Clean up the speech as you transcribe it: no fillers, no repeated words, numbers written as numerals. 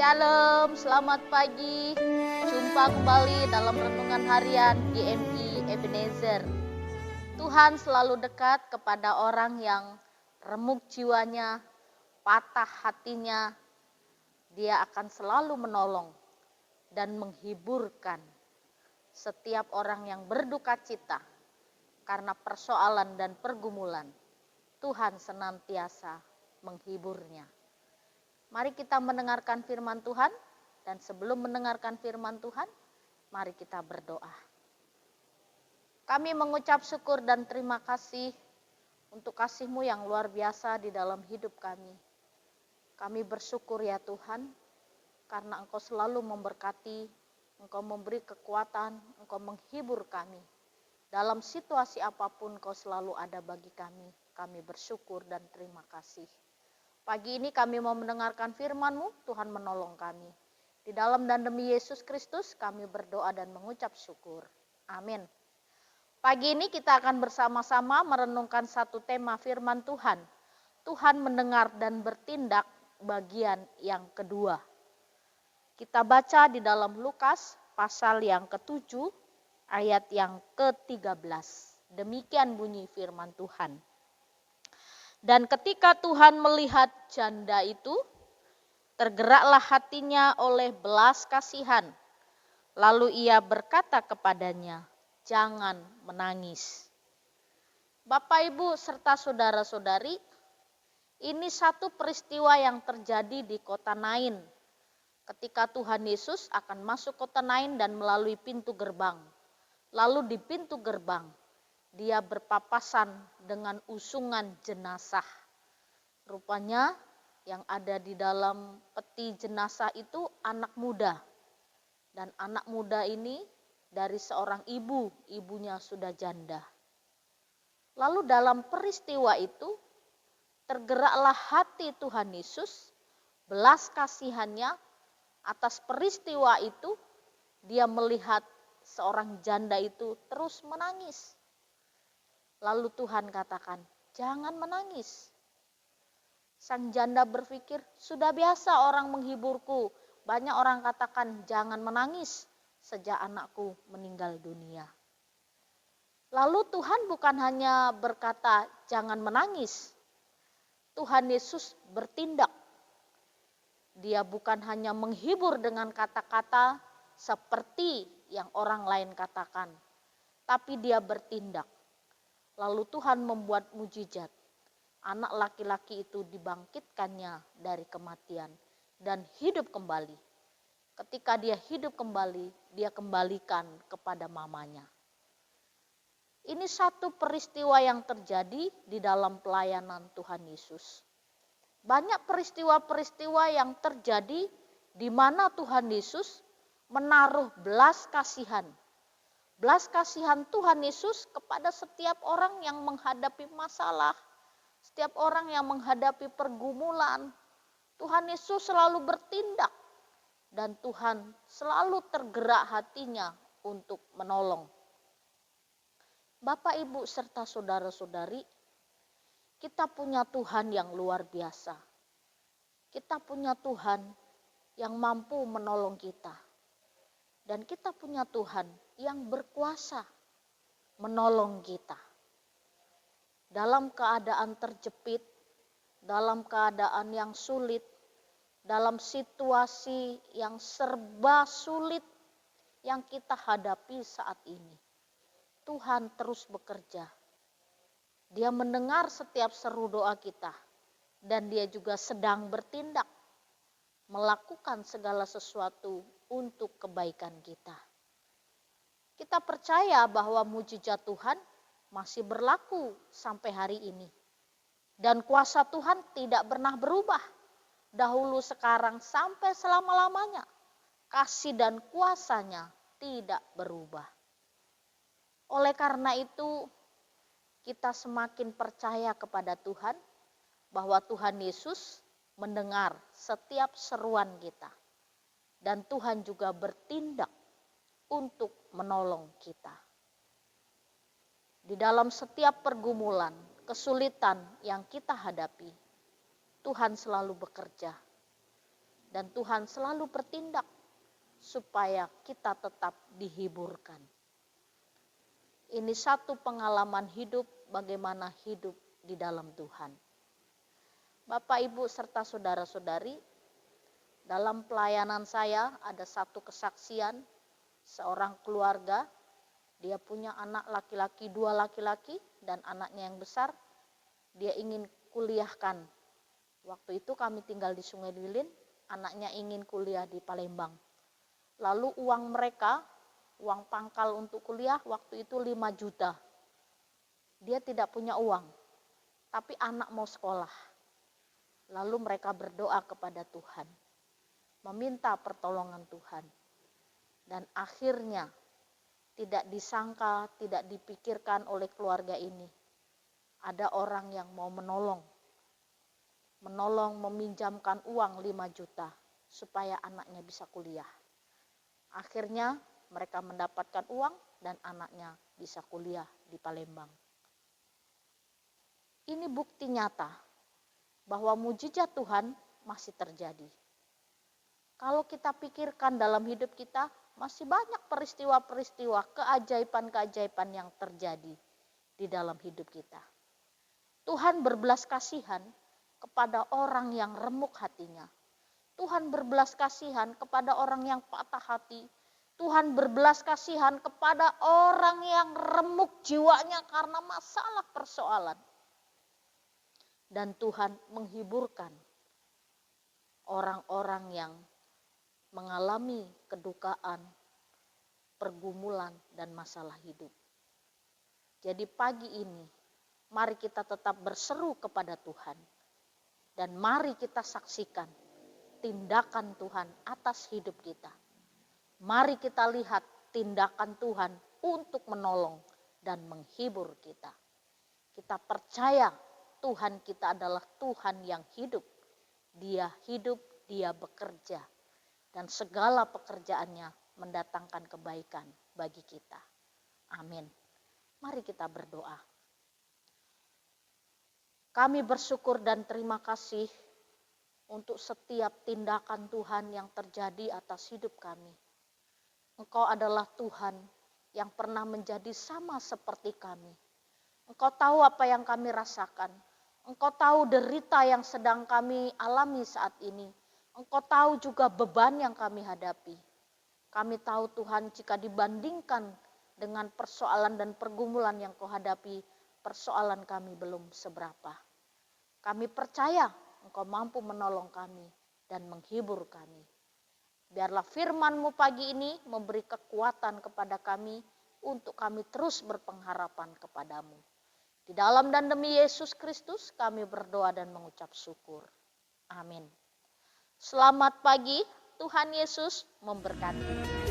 Shalom, selamat pagi. Jumpa kembali dalam renungan harian GMI Ebenezer. Tuhan selalu dekat kepada orang yang remuk jiwanya, patah hatinya. Dia akan selalu menolong dan menghiburkan setiap orang yang berduka cita karena persoalan dan pergumulan. Tuhan senantiasa menghiburnya. Mari kita mendengarkan firman Tuhan, dan sebelum mendengarkan firman Tuhan, mari kita berdoa. Kami mengucap syukur dan terima kasih untuk kasih-Mu yang luar biasa di dalam hidup kami. Kami bersyukur ya Tuhan, karena Engkau selalu memberkati, Engkau memberi kekuatan, Engkau menghibur kami. Dalam situasi apapun Engkau selalu ada bagi kami. Kami bersyukur dan terima kasih. Pagi ini kami mau mendengarkan firman-Mu, Tuhan menolong kami. Di dalam dan demi Yesus Kristus kami berdoa dan mengucap syukur. Amin. Pagi ini kita akan bersama-sama merenungkan satu tema firman Tuhan. Tuhan mendengar dan bertindak bagian yang kedua. Kita baca di dalam Lukas pasal yang ke-7 ayat yang ke-13. Demikian bunyi firman Tuhan. Dan ketika Tuhan melihat janda itu, tergeraklah hatinya oleh belas kasihan. Lalu ia berkata kepadanya, "Jangan menangis." Bapak, Ibu, serta saudara-saudari, ini satu peristiwa yang terjadi di kota Nain. Ketika Tuhan Yesus akan masuk kota Nain dan melalui pintu gerbang. Lalu di pintu gerbang, dia berpapasan dengan usungan jenazah. Rupanya yang ada di dalam peti jenazah itu anak muda. Dan anak muda ini dari seorang ibu, ibunya sudah janda. Lalu dalam peristiwa itu tergeraklah hati Tuhan Yesus, belas kasihannya atas peristiwa itu. Dia melihat seorang janda itu terus menangis. Lalu Tuhan katakan, "Jangan menangis." Sang janda berpikir, sudah biasa orang menghiburku. Banyak orang katakan, "Jangan menangis," sejak anakku meninggal dunia. Lalu Tuhan bukan hanya berkata, "Jangan menangis." Tuhan Yesus bertindak. Dia bukan hanya menghibur dengan kata-kata seperti yang orang lain katakan, tapi dia bertindak. Lalu Tuhan membuat mujizat. Anak laki-laki itu dibangkitkannya dari kematian dan hidup kembali. Ketika dia hidup kembali, dia kembalikan kepada mamanya. Ini satu peristiwa yang terjadi di dalam pelayanan Tuhan Yesus. Banyak peristiwa-peristiwa yang terjadi di mana Tuhan Yesus menaruh belas kasihan. Belas kasihan Tuhan Yesus kepada setiap orang yang menghadapi masalah, setiap orang yang menghadapi pergumulan. Tuhan Yesus selalu bertindak dan Tuhan selalu tergerak hatinya untuk menolong. Bapak, Ibu, serta saudara-saudari, kita punya Tuhan yang luar biasa. Kita punya Tuhan yang mampu menolong kita. Dan kita punya Tuhan yang berkuasa menolong kita. Dalam keadaan terjepit, dalam keadaan yang sulit, dalam situasi yang serba sulit yang kita hadapi saat ini. Tuhan terus bekerja. Dia mendengar setiap seru doa kita. Dan dia juga sedang bertindak. Melakukan segala sesuatu untuk kebaikan kita. Kita percaya bahwa mujizat Tuhan masih berlaku sampai hari ini. Dan kuasa Tuhan tidak pernah berubah. Dahulu, sekarang, sampai selama-lamanya. Kasih dan kuasanya tidak berubah. Oleh karena itu, kita semakin percaya kepada Tuhan bahwa Tuhan Yesus mendengar setiap seruan kita. Dan Tuhan juga bertindak untuk menolong kita. Di dalam setiap pergumulan, kesulitan yang kita hadapi, Tuhan selalu bekerja. Dan Tuhan selalu bertindak supaya kita tetap dihiburkan. Ini satu pengalaman hidup bagaimana hidup di dalam Tuhan. Bapak, Ibu, serta saudara-saudari, dalam pelayanan saya ada satu kesaksian seorang keluarga. Dia punya anak laki-laki, 2 laki-laki dan anaknya yang besar. Dia ingin kuliahkan. Waktu itu kami tinggal di Sungai Lilin, anaknya ingin kuliah di Palembang. Lalu uang mereka, uang pangkal untuk kuliah waktu itu 5 juta. Dia tidak punya uang, tapi anak mau sekolah. Lalu mereka berdoa kepada Tuhan, meminta pertolongan Tuhan. Dan akhirnya tidak disangka, tidak dipikirkan oleh keluarga ini. Ada orang yang mau menolong meminjamkan uang 5 juta supaya anaknya bisa kuliah. Akhirnya mereka mendapatkan uang dan anaknya bisa kuliah di Palembang. Ini bukti nyata bahwa mujizat Tuhan masih terjadi. Kalau kita pikirkan dalam hidup kita, masih banyak peristiwa-peristiwa, keajaiban-keajaiban yang terjadi di dalam hidup kita. Tuhan berbelas kasihan kepada orang yang remuk hatinya. Tuhan berbelas kasihan kepada orang yang patah hati. Tuhan berbelas kasihan kepada orang yang remuk jiwanya karena masalah persoalan. Dan Tuhan menghiburkan orang-orang yang mengalami kedukaan, pergumulan, dan masalah hidup. Jadi pagi ini, mari kita tetap berseru kepada Tuhan. Dan mari kita saksikan tindakan Tuhan atas hidup kita. Mari kita lihat tindakan Tuhan untuk menolong dan menghibur kita. Kita percaya Tuhan kita adalah Tuhan yang hidup. Dia hidup, Dia bekerja. Dan segala pekerjaannya mendatangkan kebaikan bagi kita. Amin. Mari kita berdoa. Kami bersyukur dan terima kasih untuk setiap tindakan Tuhan yang terjadi atas hidup kami. Engkau adalah Tuhan yang pernah menjadi sama seperti kami. Engkau tahu apa yang kami rasakan. Engkau tahu derita yang sedang kami alami saat ini. Engkau tahu juga beban yang kami hadapi. Kami tahu Tuhan, jika dibandingkan dengan persoalan dan pergumulan yang kau hadapi, persoalan kami belum seberapa. Kami percaya Engkau mampu menolong kami dan menghibur kami. Biarlah firman-Mu pagi ini memberi kekuatan kepada kami untuk kami terus berpengharapan kepadamu. Di dalam dan demi Yesus Kristus kami berdoa dan mengucap syukur. Amin. Selamat pagi, Tuhan Yesus memberkati.